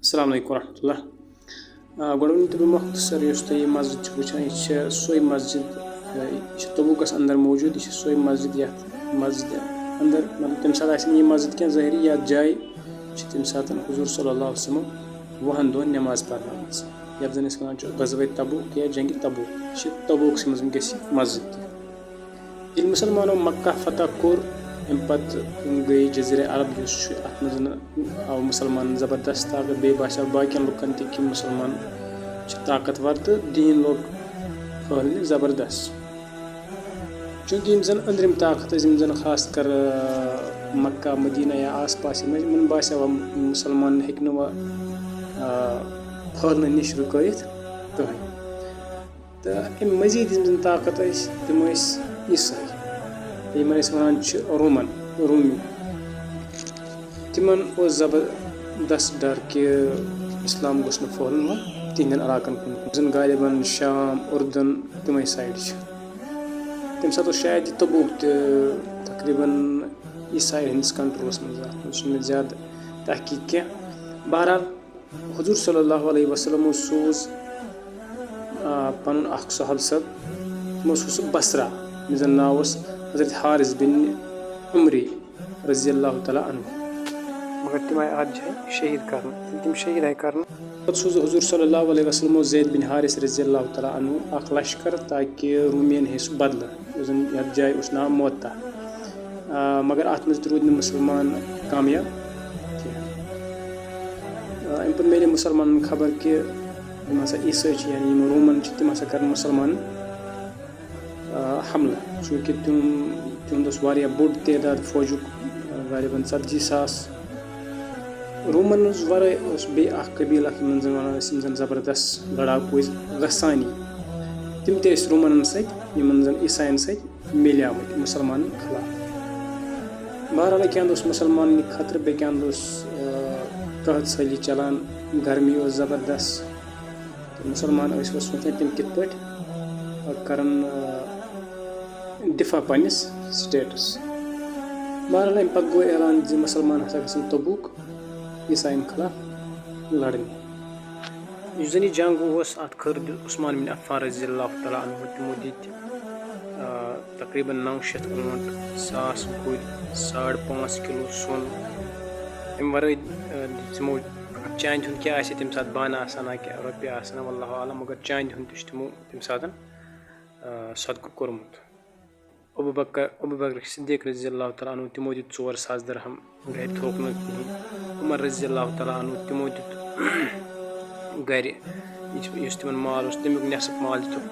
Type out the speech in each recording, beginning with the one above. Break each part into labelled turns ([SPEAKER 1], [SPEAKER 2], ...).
[SPEAKER 1] السلام عليكم ورحمة الله. گۄڈٕ ؤنِو تُہۍ مےٚ مۄختصر یُس تُہۍ یہِ مسجد چھِ وٕچھان یہِ چھِ سۄے مسجد یہِ چھِ تبوٗکَس اندر موٗجوٗد یہِ چھِ سۄے مسجد یَتھ مسجد اندر مطلب تَمہِ ساتہٕ آسہِ نہٕ یہِ مسجد کینٛہہ ظٲہری یَتھ جایہِ چھِ تَمہِ ساتہٕ حضوٗر صلی اللہ علیہ وسلم 20 دۄہن نٮ۪ماز پرنٲومٕژ یَتھ زَن أسۍ وَنان چھِ غزوہ تبوٗک یا جنگہِ تبوٗک یہِ چھِ تبوٗکسٕے منٛز وٕنکیٚس یہِ مسجد تہِ ییٚلہِ مُسلمانو مکہ فتح کوٚر اَمہِ پَتہٕ گٔے جٔزیٖرے عرب یُس چھُ اَتھ منٛز آو مُسلمانن زبردست طاقت بیٚیہِ باسیٚو باقین لُکن تہِ کہِ مُسلمان چھِ طاقتور تہٕ دیٖن لوگ پھٔہلنہِ زبردست چوٗنٛکہِ یِم زن أنٛدرِم طاقت ٲسۍ یِم زن خاص کر مکہ مدیٖنہ یا آس پاس یِم ٲسۍ یِمن باسیٚو مُسلمان ہیٚکہِ نہٕ وۄنۍ پھٔہلنہٕ نِش رُکٲیِتھ کٕہٕنۍ تہٕ اَمہِ مٔزیٖد یِم زن طاقت ٲسۍ تِم ٲسۍ عیٖسٲے یِمن أسۍ وَنان چھِ روٗمی تِمن اوس زبردست ڈر کہِ اِسلام گوٚژھ نہٕ پھٔہلُن وۄنۍ تِہنٛدٮ۪ن علاقن کُن زن غالبن شام اُردن تِمے سایڈ چھِ تَمہِ ساتہٕ اوس شاید یہِ تبوٗک تہِ تقریٖبن عیٖساے ہٕنٛدِس کنٹرولس منٛز اَتھ منٛز چھُنہٕ مےٚ زیادٕ تحقیٖق کینٛہہ بہرحال حضوٗر صلی اللہ علیہ وسلمو سوٗز پنُن اکھ صحابہٕ صٲب تِمو سوٗز سُہ بصرا ییٚمِس زن ناو اوس حضرت حارث بِن عمری رضی اللہ تعالیٰ عنہ مگر تِم آیہِ اَتھ جایہِ شہیٖد کرنہٕ ییٚلہِ تِم شہیٖد آیہِ کرنہٕ پتہٕ سوٗز حضوٗر صلی اللہ علیہ وسلمو زید بِن حارث رضی اللہ تعالیٰ عنہ اکھ لشکر تاکہِ روٗمِین ہیٚیہِ سُہ بدلہٕ یُس زن یتھ جایہِ اوس ناو موتا مگر اتھ منٛز تہِ روٗدۍ نہٕ مُسلمان کامیاب کینٛہہ اَمہِ پتہٕ میلے مُسلمانن خبر کہِ یِم ہسا عیٖسٲے چھِ یعنی یِم روٗمن چھِ تِم ہسا کرن مُسلمانن حملہٕ چوٗنٛکہِ تِہُنٛد اوس واریاہ بوٚڑ تعداد فوجُک غالبن 40,000 روٗمن منٛز ورٲے اوس بیٚیہِ اکھ قبیٖل اکھ یِمن زن وَنان ٲسۍ یِم زن زبردست لڑاکوٗ ٲسۍ غسانی تِم تہِ ٲسۍ روٗمنن سۭتۍ یِمن زن عیٖساین سۭتۍ میلیمٕتۍ مُسلمانن خٕلاف بہرحال اَکہِ اَندٕ اوس مُسلمانن یہِ خطرٕ بیٚکہِ اَندٕ اوس قحط سٲلی چلان گرمی اوس زبردست تہٕ مُسلمان ٲسۍ وۄنۍ سونٛچان تِم کِتھ پٲٹھۍ کرن دِفاع پننِس سٹیٹس بہرحال اَمہِ پتہٕ گوٚو اعلان زِ مُسلمان ہسا گژھن تبوٗک عیٖساین خٕلاف لڑنہِ یُس زن یہِ جنگ اوس اتھ خٲر عثمان بِن عفان رضی اللہ تعالیٰ عنہ تِمو دِتۍ تقریٖبن 900 اونٹ 1000 گُرۍ 5.5 کِلوٗ سۄن اَمہِ ورٲے تِمو چاندِ ہُنٛد کیٛاہ آسہِ تَمہِ ساتہٕ بانہٕ آسان کیٛاہ رۄپیہِ آسان واللہ عالم مگر چاندِ ہُنٛد تہِ چھُ تِمو تَمہِ ساتہٕ صدقہٕ کوٚرمُت ابوٗبکر صدیٖق رضی اللہ تعالیٰ عنہ تِمو دِتۍ 4,000 درہم گرِ تھوٚوُکھ نہٕ کِہینۍ عمر رضی اللہ تعالیٰ عنہ تِمو دیُت گرِ یُس تِمن مال اوس تَمیُک نٮ۪صٕف مال دِتُکھ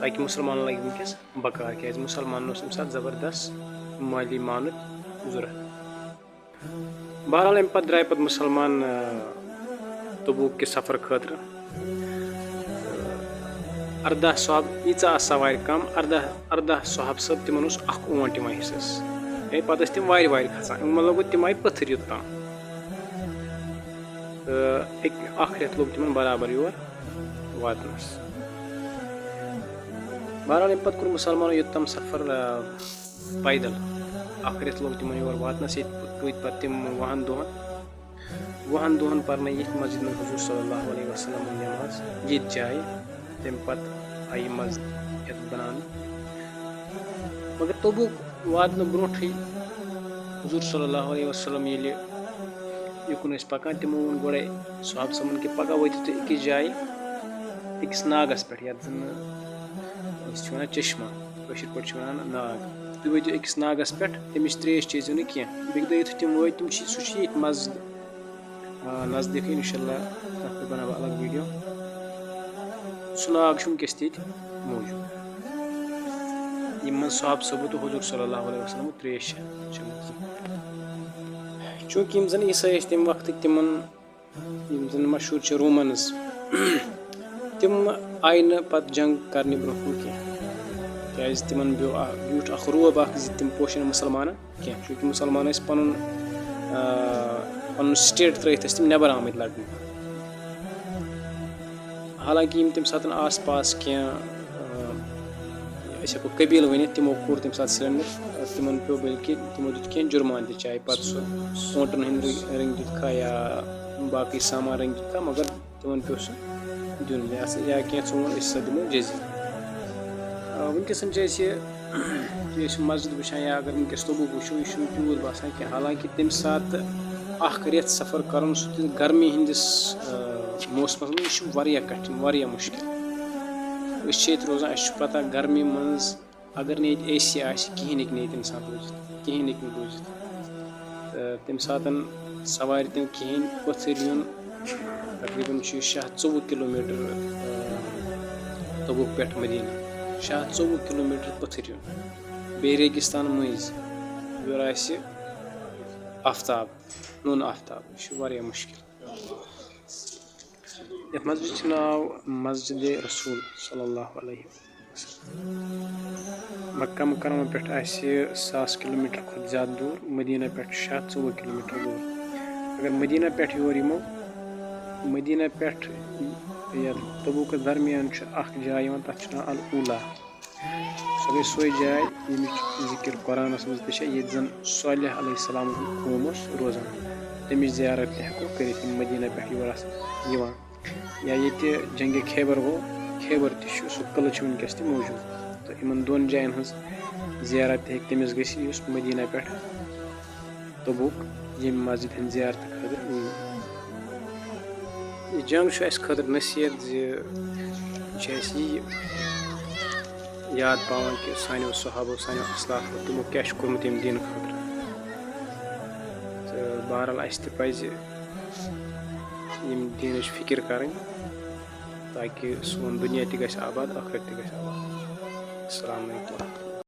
[SPEAKER 1] تاکہِ مُسلمانن لگہِ وٕنکیٚس بکار کیٛازِ مُسلمانن اوس اَمہِ ساتہٕ زبردست مٲلی مانُک ضوٚرتھ بہرحال اَمہِ پتہٕ درٛاے پتہٕ مُسلمان تبوٗک کہِ سفر خٲطرٕ 18 صحاب ییٖژاہ آسہٕ سوارِ کم 18 صحاب صٲب تِمن اوس اکھ اونٹ یِوان حِصس پتہٕ ٲسۍ تِم وارِ کھسان مطلب گوٚو تِم آیہِ پٔتھٕر یوٚتام تہٕ اکھ رٮ۪تھ لوٚگ تِمن برابر یور واتنس بہرحال اَمہِ پتہٕ کوٚر مُسلمانو یوٚتام سفر پیدل اکھ رٮ۪تھ لوٚگ تِمن یور واتنس ییٚتہِ روٗدۍ پتہٕ تِم 20 دۄہن پرنٲے ییٚتھۍ مسجد منٛز حضوٗر صلی اللہ علیہ وسلمن نٮ۪ماز ییٚتہِ جایہِ تَمہِ پتہٕ آیہِ یہِ مسجد یتھ بناونہٕ مگر تبوٗک واتنہٕ برونٛٹھٕے حضوٗر صلی اللہ علیہ وسلم ییٚلہِ یُکُن ٲسۍ پکان تِمو ووٚن گۄڈے صحابہٕ صٲبن کہِ پگاہ وٲتِو تُہۍ أکِس جایہِ أکِس ناگس پٮ۪ٹھ یتھ زن أسۍ چھِ ونان چشمہ کٲشِر پٲٹھۍ چھِ ونان ناگ تُہۍ وٲتِو أکِس ناگس پٮ۪ٹھ تمِچ تریش چیزیو نہٕ کینٛہہ بیٚکہِ دۄہ یِتھُے تِم وٲتۍ سُہ چھُ ییٚتہِ مسجد نزدیٖکٕے انشاء اللہ تتھ پٮ۪ٹھ بناو بہٕ الگ ویٖڈیو سُہ ناگ چھُ وٕنکیٚس تہِ ییٚتہِ موٗجوٗد یِم منٛز صحابہٕ صٲبو تہٕ حضوٗر صلی اللہ علیہ وسلمو تریش چھِ چٔمٕژ چوٗنٛکہِ یِم زن عیٖسٲے ٲسۍ تمہِ وقتٕکۍ تِمن یِم زن مشہوٗر چھِ روٗمنٕز تِم آیہِ نہٕ پتہٕ جنگ کرنہِ برونٛہہ کُن کینٛہہ کیٛازِ تِمن بیوٗٹھ اکھ روب اکھ زِ تِم پوشن مُسلمانن کینٛہہ چوٗنٛکہِ مُسلمان ٲسۍ پنُن سٹیٹ ترٲیِتھ ٲسۍ تِم نٮ۪بر آمٕتۍ لڑنہِ حالانکہِ یِم تَمہِ ساتہٕ آس پاس کینٛہہ أسۍ ہٮ۪کو قبیٖلہٕ ؤنِتھ تِمو کوٚر تَمہِ ساتہٕ سرینگر تِمن پیوٚو بٔلکہِ تِمو دیُت کینٛہہ جُرمانہٕ تہِ چاہے پتہٕ سُہ اونٹن ہٕنٛدۍ رٔنٛگۍ دیُتکھا یا باقٕے سامان رٔنگۍ کانٛہہ مگر تِمن پیوٚو سُہ دیُن یا کینٛہہ ژٕ ووٚن أسۍ ہسا دِمو جٔزی. وٕنکیٚس چھِ أسۍ مسجد وٕچھان یا اگر وٕنکیٚس تبوک وٕچھو یہِ چھُنہٕ تیوٗت باسان کینٛہہ حالانکہِ تمہِ ساتہٕ اکھ رٮ۪تھ سفر کرُن سُہ تہِ گرمی ہِنٛدِس موسمس منٛز یہِ چھُ واریاہ کٹھِن واریاہ مُشکِل. أسۍ چھِ ییٚتہِ روزان اَسہِ چھُ پتہ گرمی منٛز اگر نہٕ ییٚتہِ اے سی آسہِ کِہیٖنۍ ہیٚکہِ نہٕ ییٚتہِ اِنسان روٗزِتھ کِہیٖنۍ ہیٚکہِ نہٕ روٗزِتھ تہٕ تمہِ ساتہٕ سوارِ تہِ نہٕ کِہیٖنۍ پٔتھٕرۍ یُن تقریٖباً چھُ یہِ 624 کِلوٗمیٖٹر تبوک پٮ۪ٹھ مدیٖنہ 624 کِلوٗمیٖٹر پٔتھٕرۍ یُن بیٚیہِ ریگِستان مٔنٛزۍ یورٕ آسہِ آفتاب نوٗن آفتاب یہِ چھُ واریاہ مُشکِل. یَتھ مسجد چھُ ناو مسجدِ رسوٗل صلی اللہ علیہ وسلم. مکہ مکرمہ پٮ۪ٹھ آسہِ 1000 کِلوٗمیٖٹر کھۄتہٕ زیادٕ دوٗر مدیٖنہ پٮ۪ٹھ چھُ 624 کِلوٗمیٖٹر دوٗر. اگر مدیٖنہ پٮ۪ٹھ یور یِمو مدیٖنہ پٮ۪ٹھ یَتھ تبوکَس درمیان چھُ اکھ جاے یِوان تَتھ چھُ ناو العوٗلا. سۄ گٔے سۄے جاے ییٚمِچ ذِکِر قۄرانَس منٛز تہِ چھےٚ ییٚتہِ زَن صالح علیہ السلام ہُنٛد قوم اوس روزان تَمِچ زیارت تہِ ہٮ۪کو کٔرِتھ یِم مدیٖنہ پٮ۪ٹھ یور آسان یِوان. یا ییٚتہِ جنگِ خیبر گوٚو خیبر تہِ چھُ سُہ قٕلہٕ چھُ وٕنکیٚس تہِ موٗجوٗد تہٕ یِمن دۄن جاین ہٕنٛز زیارت تہِ ہیٚکہِ تٔمِس گٔژھِتھ یُس مدیٖنہ پٮ۪ٹھ تبوک ییٚمہِ مسجد ہٕنٛدِ زیارتہٕ خٲطرٕ یِیہِ. یہِ جنگ چھُ اَسہِ خٲطرٕ نصیحت زِ یہِ چھِ اَسہِ یی یاد پاوان کہِ سانیو صحابو سانیو اسلافو تِمو کیاہ چھُ کوٚرمُت ییٚمہِ دیٖنہٕ خٲطرٕ تہٕ بہرحال اَسہِ تہِ پَزِ ییٚمہِ دیٖنٕچ فِکِر کَرٕنۍ تاکہِ سون دُنیا تہِ گژھِ آباد ٲخرت تہِ گژھِ آباد. السلام علیکُم.